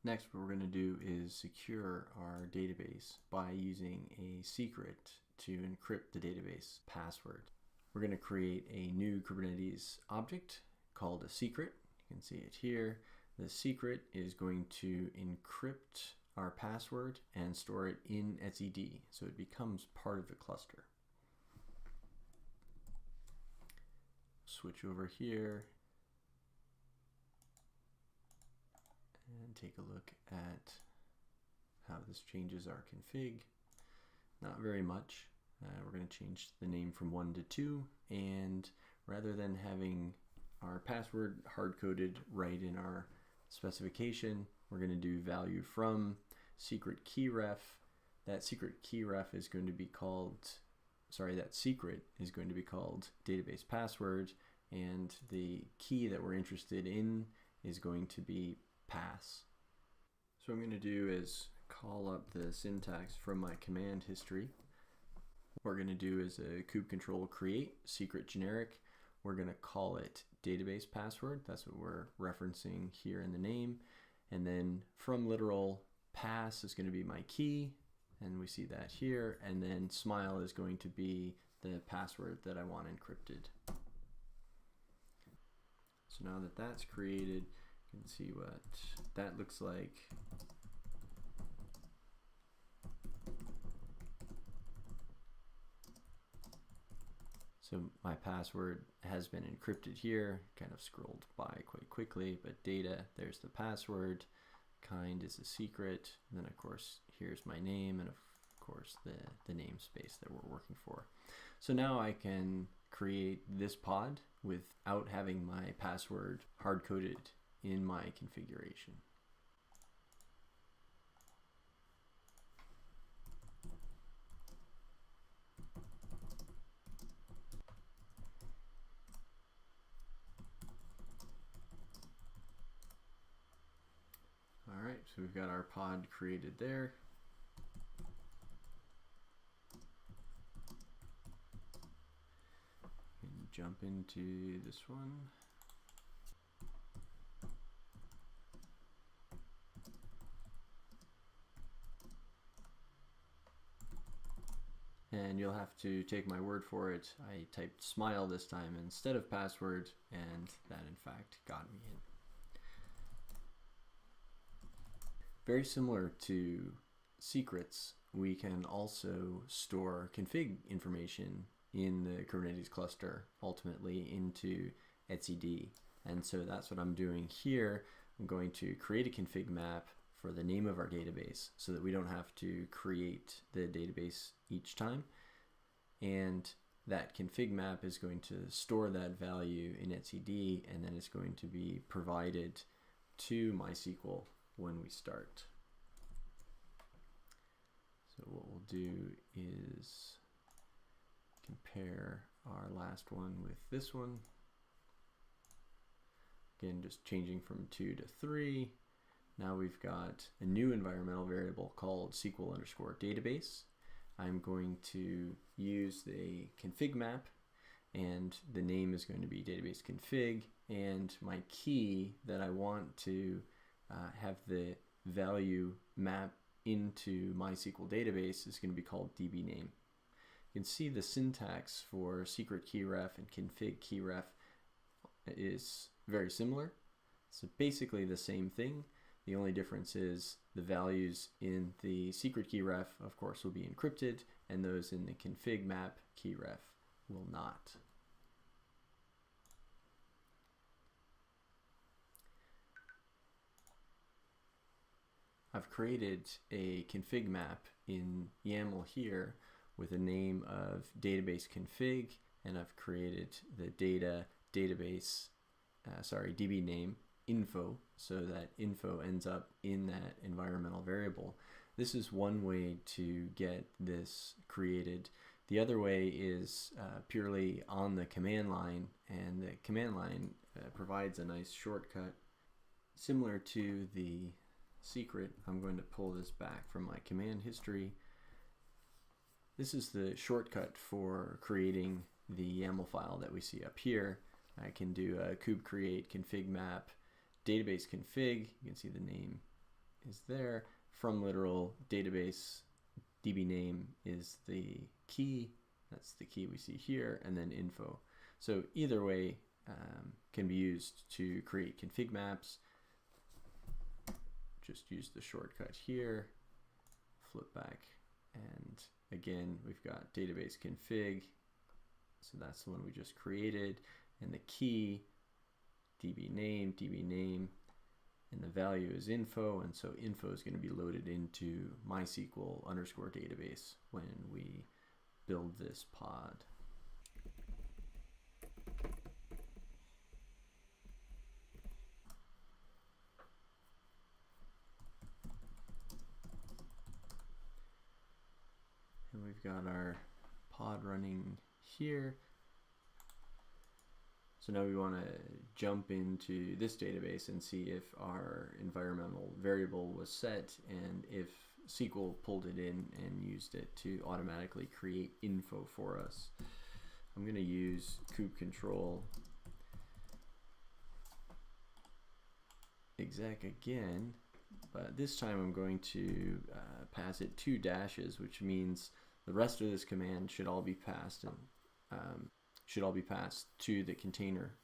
Next, what we're going to do is secure our database by using a secret to encrypt the database password. We're going to create a new Kubernetes object called a secret. You can see it here. The secret is going to encrypt our password and store it in etcd, so it becomes part of the cluster. Switch over here and take a look at how this changes our config. Not very much. We're going to change the name from 1 to 2, and rather than having our password hard-coded right in our specification, we're going to do value from secret key ref. That secret key ref is going to be called, that secret is going to be called database password, and the key that we're interested in is going to be pass. So what I'm going to do is call up the syntax from my command history. What we're going to do is a kube control create secret generic. We're going to call it database password. That's what we're referencing here in the name. And then from literal pass is going to be my key, and we see that here. And then smile is going to be the password that I want encrypted. So now that that's created, you can see what that looks like. So my password has been encrypted here, kind of scrolled by quite quickly, but data, there's the password, kind is the secret, and then of course here's my name, and of course the namespace that we're working for. So now I can create this pod without having my password hard-coded in my configuration. Alright, so we've got our pod created there. And jump into this one. And you'll have to take my word for it. I typed smile this time instead of password, and that in fact got me in. Very similar to secrets, we can also store config information in the Kubernetes cluster, ultimately into etcd. And so that's what I'm doing here. I'm going to create a config map for the name of our database so that we don't have to create the database each time. And that config map is going to store that value in etcd, and then it's going to be provided to MySQL when we start. So what we'll do is compare our last one with this one. Again, just changing from 2 to 3. Now we've got a new environmental variable called SQL_database. I'm going to use the config map, and the name is going to be database config, and my key that I want to have the value map into MySQL database is going to be called dbName. You can see the syntax for secret key ref and config key ref is very similar. So basically the same thing. The only difference is the values in the secret key ref, of course, will be encrypted, and those in the config map key ref will not. I've created a config map in YAML here with a name of database config, and I've created the database dbName info, so that info ends up in that environmental variable. This is one way to get this created. The other way is purely on the command line, and the command line provides a nice shortcut. Similar to the secret, I'm going to pull this back from my command history. This is the shortcut for creating the YAML file that we see up here. I can do a kube create config map database config. You can see the name is there. From literal database DB name is the key. That's the key we see here, and then info. So either way can be used to create config maps. Just use the shortcut here, flip back, and again we've got database config. So that's the one we just created, and the key DB name, and the value is info, and so info is going to be loaded into MySQL underscore database when we build this pod. And we've got our pod running here. So now we want to jump into this database and see if our environmental variable was set and if SQL pulled it in and used it to automatically create info for us. I'm going to use kube control exec again, but this time I'm going to pass it 2 dashes, which means the rest of this command should all be passed and should all be passed to the container,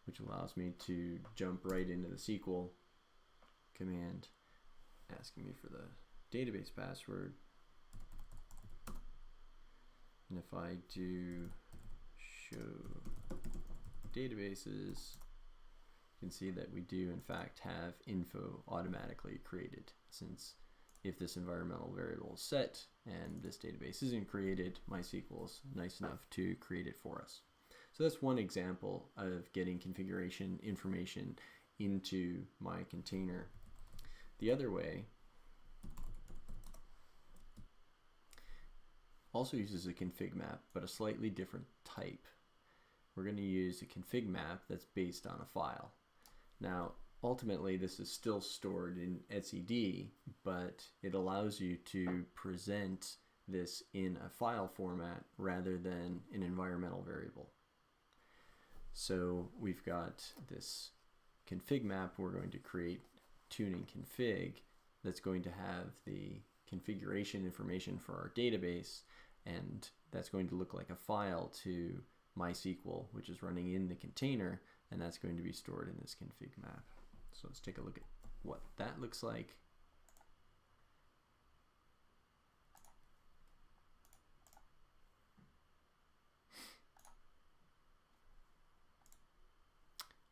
which allows me to jump right into the SQL command asking me for the database password. And if I do show databases, you can see that we do in fact have info automatically created, since if this environmental variable is set and this database isn't created, MySQL is nice enough to create it for us. So that's one example of getting configuration information into my container. The other way also uses a config map, but a slightly different type. We're going to use a config map that's based on a file. Now, ultimately, this is still stored in etcd, but it allows you to present this in a file format rather than an environmental variable. So we've got this config map we're going to create tuning config that's going to have the configuration information for our database, and that's going to look like a file to MySQL, which is running in the container, and that's going to be stored in this config map. So let's take a look at what that looks like.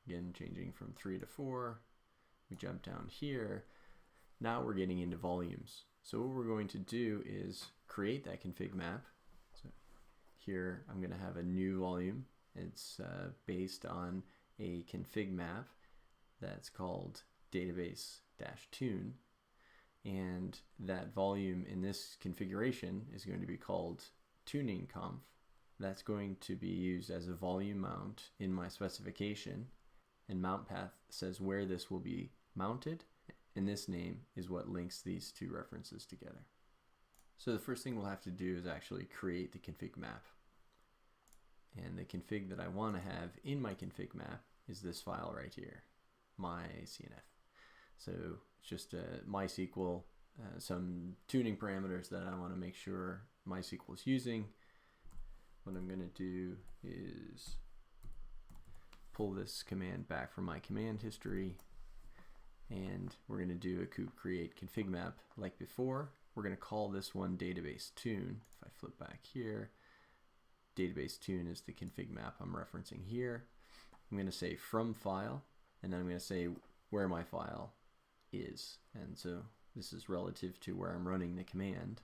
Again, changing from 3 to 4. We jump down here. Now we're getting into volumes. So what we're going to do is create that config map. So here I'm going to have a new volume. It's based on a config map that's called database-tune, and that volume in this configuration is going to be called tuningconf. That's going to be used as a volume mount in my specification, and mount path says where this will be mounted, and this name is what links these two references together. So the first thing we'll have to do is actually create the config map, and the config that I want to have in my config map is this file right here, myCNF. So it's just MySQL, some tuning parameters that I want to make sure MySQL is using. What I'm going to do is pull this command back from my command history, and we're going to do a kube create config map like before. We're going to call this one database tune. If I flip back here, database tune is the config map I'm referencing here. I'm going to say from file, and then I'm going to say where my file is. And so this is relative to where I'm running the command.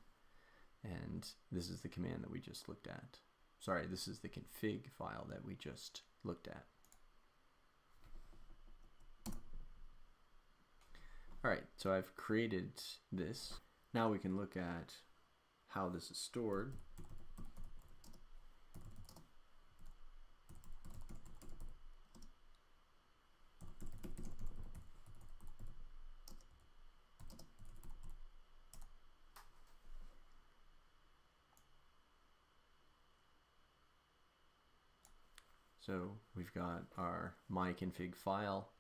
And this is the command that we just looked at. Sorry, this is the config file that we just looked at. All right, so I've created this. Now we can look at how this is stored. So we've got our myconfig file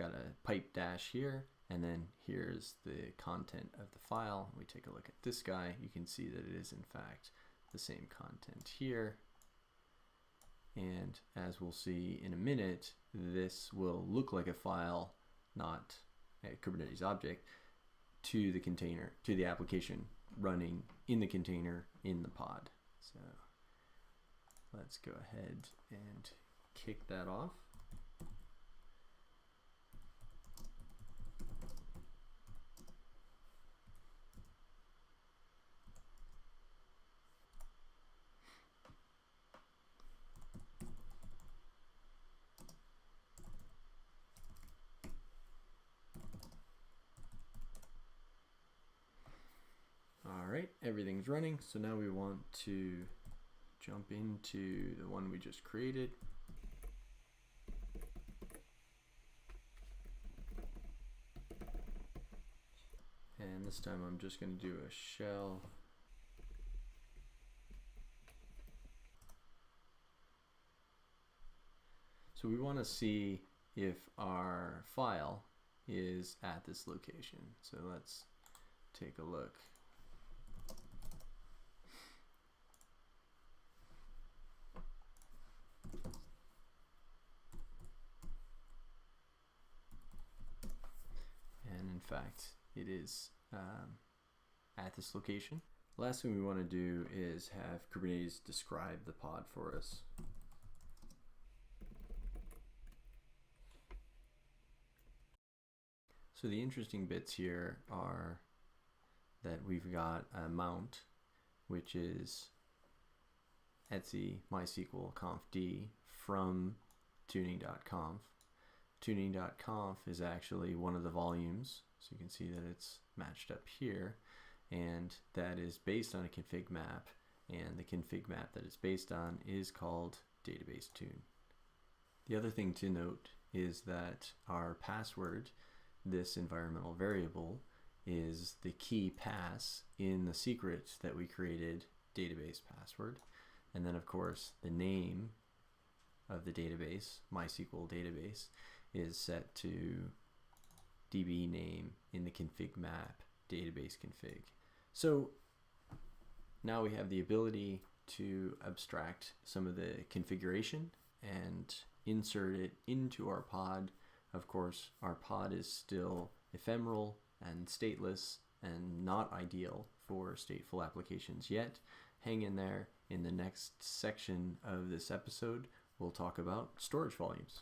got a pipe dash here, and then here's the content of the file. We take a look at this guy. You can see that it is in fact the same content here. And as we'll see in a minute, this will look like a file, not a Kubernetes object, to the container, to the application running in the container in the pod. So let's go ahead and kick that off. Alright, everything's running, so now we want to jump into the one we just created. And this time I'm just going to do a shell. So we want to see if our file is at this location. So let's take a look. In fact, it is at this location. Last thing we want to do is have Kubernetes describe the pod for us. So the interesting bits here are that we've got a mount, which is etc mysql confd from tuning.conf. Tuning.conf is actually one of the volumes, so you can see that it's matched up here, and that is based on a config map, and the config map that it's based on is called database tune. The other thing to note is that our password, this environmental variable, is the key pass in the secret that we created, database password, and then of course the name of the database, MySQL database, is set to db name in the config map database config. So now we have the ability to abstract some of the configuration and insert it into our pod. Of course, our pod is still ephemeral and stateless and not ideal for stateful applications yet. Hang in there. In the next section of this episode, we'll talk about storage volumes.